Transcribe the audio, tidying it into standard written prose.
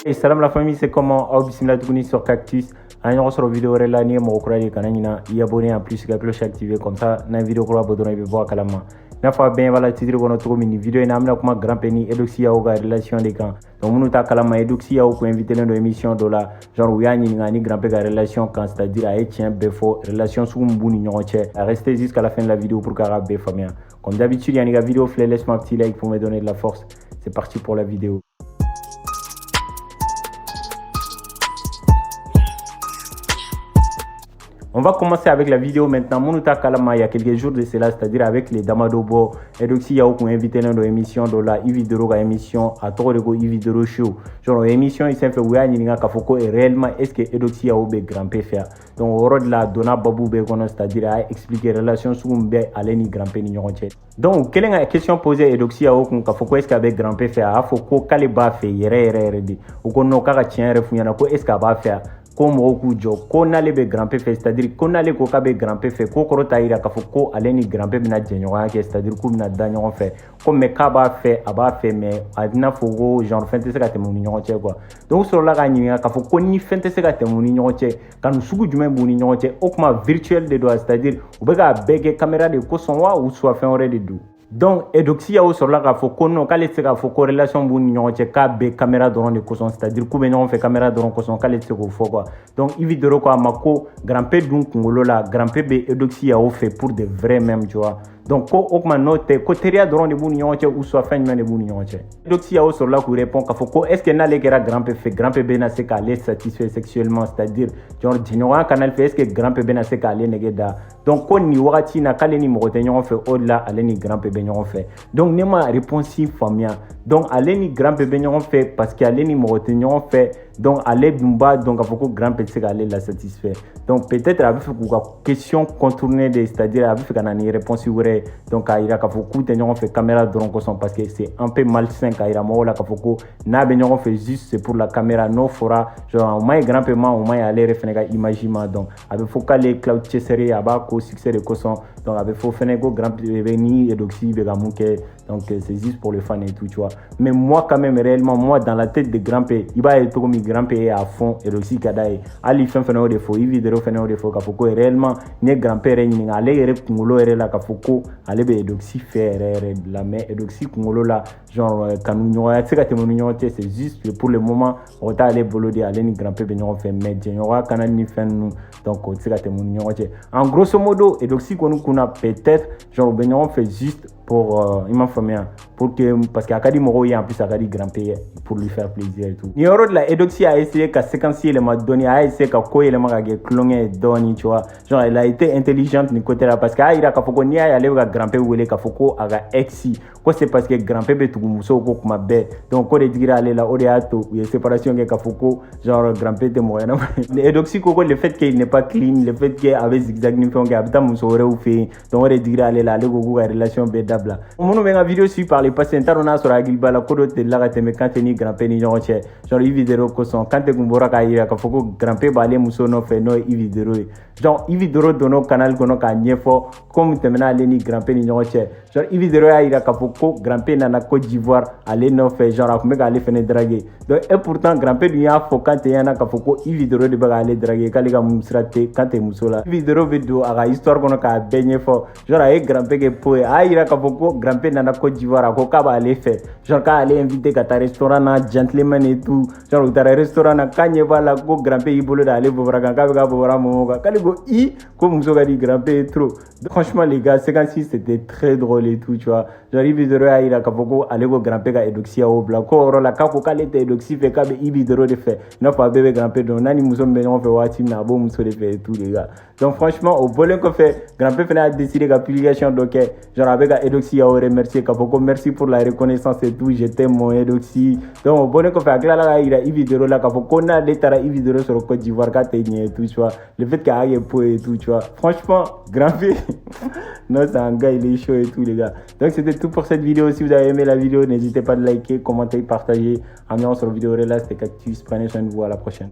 Et salam la famille, c'est comment Bismillah Toukouni sur Cactus. On se retrouve vidéo là, ni mon courage cananina, y abonner en plus la cloche activée comme ça, na vidéo pour abonner et voir calama. Na fois bien voilà titre qu'on a trouvé une vidéo et n'amena comme grand péni Edoxia au relation des camps. Donc nous ta calama Edoxia au invité dans l'émission de la genre où yani ni grand péga relation quand c'est-à-dire à tient befo relation sous mbuni nyonche. Restez jusqu'à la fin de la vidéo pour carabé famille. Comme d'habitude, il y a une vidéo, laisse-moi un petit like pour me donner de la force. C'est parti pour la vidéo. On va commencer avec la vidéo maintenant. Mounouta Kalama, il y a quelques jours de cela, c'est-à-dire avec les Damadobo. Et donc, si y a aucun invité dans l'émission de la Ividoro émission à Torego Ividoro Show. Genre, l'émission, il s'est fait ouya n'inga kafoko et réellement, est-ce que Edoxi a oube grand P faire. Donc, au de la Dona Babou Begono, c'est-à-dire à expliquer la relation sous Mbe Aleni grand P Nignoche. Donc, quelle est la question posée Edoxi a aucun kafoko est-ce qu'avec grand P faire. Afoko Kaleba fait, yere, ou qu'on n'a qu'à tien refouillana, est-ce qu'elle va faire. Comme beaucoup de gens, qu'on a les grands P fait, c'est-à-dire qu'on a les coca grand P fait, qu'on crotaïra kafoko aleni grand P mina djenyoa c'est-à-dire qu'on a danyon fait, comme mes kaba fait, aba fait, mais adina fogo genre fente se gâte mon ignon quoi. Donc sur la gagne kafoko ni fente se gâte mon ignon quand nous sougu du même mon ignon okma virtuel de doigts, c'est-à-dire ou bega bege caméra de kosonwa ou soit fait en de dou. Donc, Edoxia au sur la gafoko non kale se gafoko relation buni nyonche ka be caméra doron de koson c'est-à-dire ku be non fait caméra doron koson kale se go fo quoi. Donc ividoro ko amako grand P dun kungolo la grand P be Edoxia au fait pour de vrai même tu vois. Donc ko okma note ko teria doron de buni nyonche ou soit fin de buni nyonche. Edoxia au sur la ku répond kafoko est-ce que na le kera grand P fait grand P be na se ka les satisfait sexuellement c'est-à-dire genre dinoa canal fait est-ce que grand P be na se ka les negeda. Donc ko ni wakati na kale ni mogote nyon fait au-delà aleni grand P fait. Donc, n'est ma réponse famille. Donc, allez ni grand bébé fait parce qu'allez ni motenyon fait. Donc, allez dumba donc il faut que grand petit aller la satisfait. Donc, peut-être avec une question contournée, c'est-à-dire avec une réponse vraie. Donc, il y a beaucoup de fait caméra drone parce que c'est un peu malsain quand il y a moi là qu'il n'a pas fait juste c'est pour la caméra non fera genre au moins grand paiement au moins aller refaire imagement donc avec faut qu'aller cloud chasser à ko succès de coson donc avec faut faire grand bébé ni Edoxi donc c'est juste pour le fan et tout tu vois mais moi quand même réellement moi dans la tête de grand P il va être comme grand P à fond et aussi kadai ali fin de faux il vidéo fin de faux kafoko réellement ni grand P réuni aller rekungolo la kafoko aller be Edoxi faire la mais Edoxi kungolo la genre kanunyo ya tsika temunyo c'est juste pour le moment on t'a aller bolodi aller ni grand P benyo fait mais jenora kanani ni fin donc tsika temunyo en grosso modo Edoxi kuna peut-être genre benyo fait juste pour il m'a famille pour que parce qu'Akadi Moro y a en plus Akadi grand P pour lui faire plaisir et tout. Ni de la Edoxi a essayé qu'à séquencier les m'a donné a essayé qu'à quoi les m'a cloné donné tu vois genre elle a été intelligente ni côté là parce que il a kafoko ni a aller grand P ou les kafoko aga exi quoi c'est parce que grand P be tout muso ko kuma be donc ko de dire aller là au ato il y a séparation que kafoko genre grand P de moyen Edoxi ko le fait qu'il n'est pas clean le fait qu'il avait zigzag ni fait on habita muso ou fait donc on de dire aller là le go relation bedabla on nous met une vidéo sur par les patients on a sur la guilba la kodo de la teme quand ni grand P ni genre genre vidéo ko son quand te gumbora ka ira ka foko grand P balé muso no fait no vidéo genre vidéo dono canal kono ka nyefo comme temena aller ni grand P ni genre genre vidéo ya ira ka foko grand P na Côte d'Ivoire aller no fait genre akome ka aller faire draguer donc et pourtant grand P ni a fo quand te yana ka foko vidéo de ba aller draguer ka liga musrate quand te musola vidéo aga histoire kono ka benye fo genre ay grand P ke po ay ira ka foko grand P na Côte d'Ivoire ko ka ba aller faire genre ka aller inviter ka ta restaurant na gentleman et tout genre ta restaurant na kanye bala ko grand P ibolo d'aller bobra ka bobra mo ka ligo i comme muso ga di grand P trop franchement les gars 56 c'était très drôle et tout tu vois genre vidéo ya ira ka foko aller go grand P ka Edoxia au bla ko ro la ka ko ka le Edoxi fait ka be vidéo de fait na fa bébé grand P donc nani muso be on fait wati na bo muso de fait et tout les gars donc franchement au bolin ko fait grand P fait a décidé la publication donc genre avec Edoxia au remercier ka foko merci pour la reconnaissance et tout je t'aime mon Edoxi donc au bolin ko fait akla la ira vidéo la ka foko na letara vidéo sur Côte d'Ivoire ka tenye et tout tu vois le fait qu'il y ait po et tout tu vois franchement grand P non c'est un gars il est chaud et tout les gars donc c'était tout pour cette vidéo si vous avez aimé la vidéo n'hésitez pas à liker commenter partager amenez-vous sur la vidéo là c'était Cactus prenez soin de vous à la prochaine.